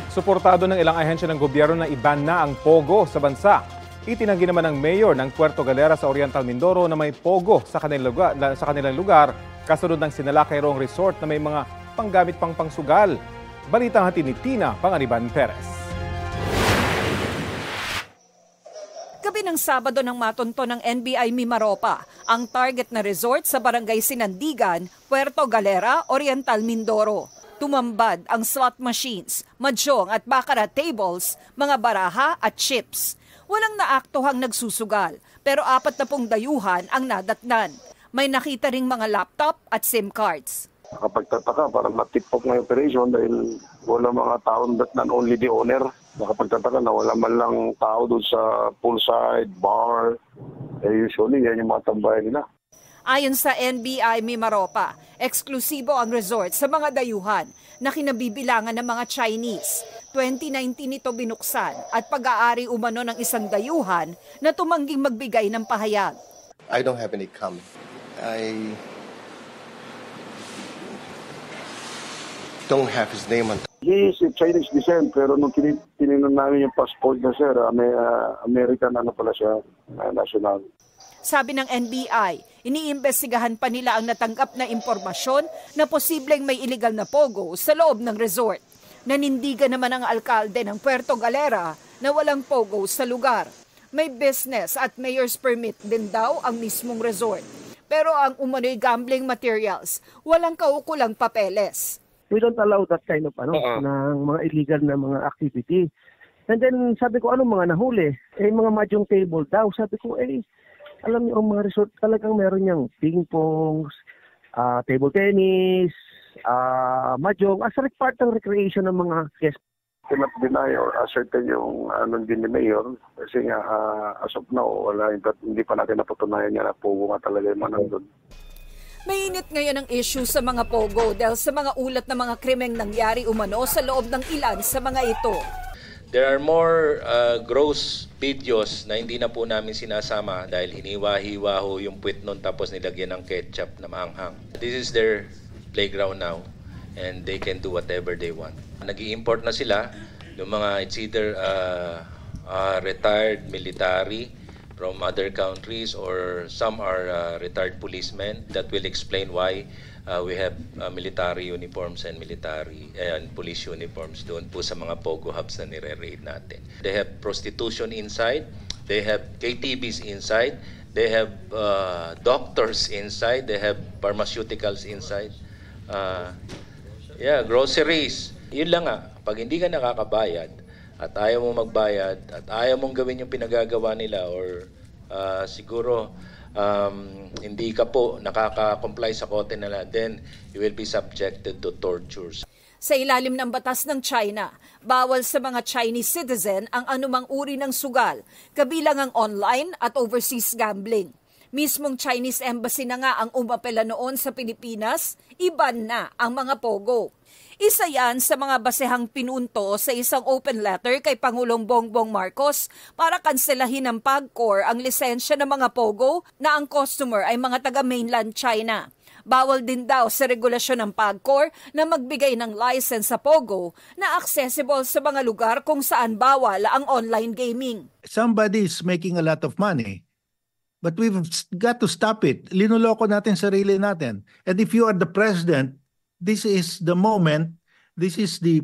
Suportado ng ilang ahensya ng gobyerno na iban na ang Pogo sa bansa. Itinanggi naman ng mayor ng Puerto Galera sa Oriental Mindoro na may Pogo sa kanilang lugar kasunod ng Sinalakay-Rong Resort na may mga panggamit pang pangsugal. Balitang hatid ni Tina Panganiban Perez. Gabi ng Sabado nang matunto ng NBI Mimaropa ang target na resort sa Barangay Sinandigan, Puerto Galera, Oriental Mindoro. Tumambad ang slot machines, mahjong at baccarat tables, mga baraha at chips. Walang naaktuhang nagsusugal pero 40 dayuhan ang nadatnan. May nakita ring mga laptop at SIM cards. Nakapagtataka, parang matipok na operation dahil wala mga taon that not only the owner. Nakapagtataka na wala man lang tao doon sa poolside, bar. Usually yan yung mga tambayan nila. Ayon sa NBI Mimaropa, eksklusibo ang resort sa mga dayuhan na kinabibilangan ng mga Chinese. 2019 ito binuksan at pag-aari umano ng isang dayuhan na tumangging magbigay ng pahayag. I don't have any comment. I don't have his name on. He is Chinese descent pero nung tinignan namin yung passport na sir, American pala siya, national. Sabi ng NBI, iniimbestigahan pa nila ang natanggap na impormasyon na posibleng may illegal na pogo sa loob ng resort. Nanindigan naman ang alkalde ng Puerto Galera na walang pogo sa lugar. May business at mayor's permit din daw ang mismong resort. Pero ang umano'y gambling materials, walang kaukulang papeles. We don't allow that kind of ng mga illegal na mga activity. And then sabi ko, anong mga nahuli? Mga mahjong table daw. Sabi ko, alam niyo, ang mga resort talagang meron niyang ping-pong, table tennis, mahjong, as a part ng recreation ng mga guests. Cannot deny or ascertain yung din ni Mayor kasi nga as of now, hindi pa natin napatunayan niya na pogo nga talaga yung mga nandun. Mainit ngayon ang issue sa mga pogo dahil sa mga ulat na mga krimeng nangyari umano sa loob ng ilan sa mga ito. There are more gross videos na hindi na po namin sinasama dahil hiniwa-hiwa ho yung puwit nun tapos nilagyan ng ketchup na maanghang. This is their playground now and they can do whatever they want. Nag-i-import na sila yung mga it's either retired military from other countries or some are retired policemen. That will explain why we have military uniforms and police uniforms doon po sa mga pogo hubs na nire-raid natin. They have prostitution inside, they have KTVs inside, they have doctors inside, they have pharmaceuticals inside. Groceries. Yun lang pag hindi ka nakakabayad at ayaw mo magbayad at ayaw mong gawin yung pinagagawa nila or siguro hindi ka po nakaka-comply sa kote nila, then you will be subjected to tortures. Sa ilalim ng batas ng China, bawal sa mga Chinese citizen ang anumang uri ng sugal, kabilang ang online at overseas gambling. Mismong Chinese Embassy na nga ang umapela noon sa Pilipinas, iban na ang mga pogo. Isa yan sa mga basehang pinunto sa isang open letter kay Pangulong Bongbong Marcos para kanselahin ng PAGCOR ang lisensya ng mga pogo na ang customer ay mga taga-mainland China. Bawal din daw sa regulasyon ng PAGCOR na magbigay ng license sa pogo na accessible sa mga lugar kung saan bawal ang online gaming. Somebody is making a lot of money. But we've got to stop it. Linuloko natin sarili natin. And if you are the president, this is the moment, this is the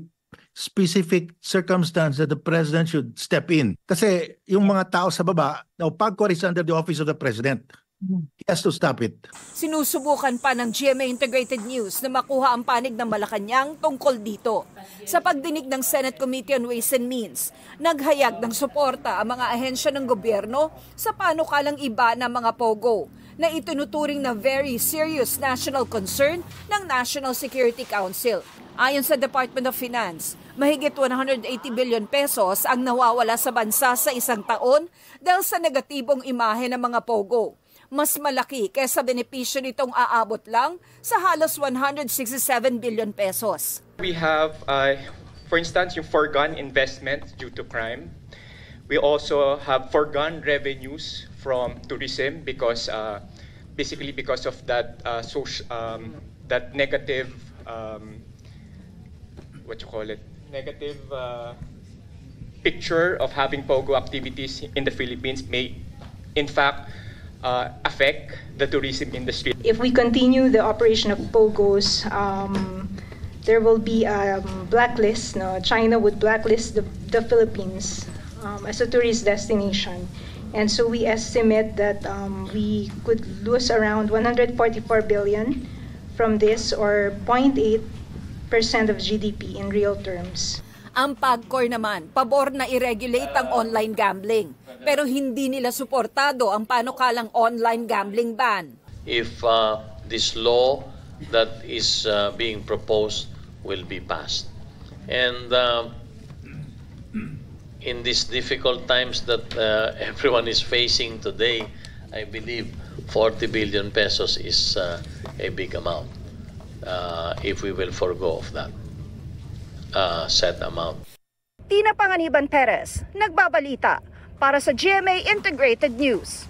specific circumstance that the president should step in. Kasi yung mga tao sa baba, now PAGCOR is under the office of the president. He has to stop it. Sinusubukan pa ng GMA Integrated News na makuha ang panig ng Malacanang tungkol dito. Sa pagdinig ng Senate Committee on Ways and Means, naghayag ng suporta ang mga ahensya ng gobyerno sa panukalang iba ng mga pogo na itinuturing na very serious national concern ng National Security Council. Ayon sa Department of Finance, mahigit 180 billion pesos ang nawawala sa bansa sa isang taon dahil sa negatibong imahe ng mga pogo. Mas malaki kaysa benepisyo nitong aabot lang sa halos 167 billion pesos. We have, for instance, yung foregone investment due to crime. We also have foregone revenues from tourism because basically because of that that negative negative picture of having POGO activities in the Philippines may, in fact, affect the tourism industry. If we continue the operation of POGOs, there will be a blacklist. No? China would blacklist the Philippines as a tourist destination. And so we estimate that we could lose around 144 billion from this, or 0.8% of GDP in real terms. Ang PAGCOR naman, pabor na i-regulate ang online gambling. Pero hindi nila suportado ang panukalang online gambling ban. If this law that is being proposed will be passed. And in these difficult times that everyone is facing today, I believe 40 billion pesos is a big amount if we will forgo of that set amount. Tina Panganiban Perez, nagbabalita para sa GMA Integrated News.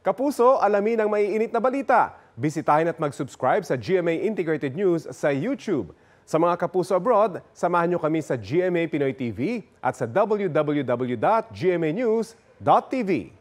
Kapuso, alamin ang maiinit na balita. Bisitahin at mag-subscribe sa GMA Integrated News sa YouTube. Sa mga kapuso abroad, samahan nyo kami sa GMA Pinoy TV at sa www.gmanews.tv.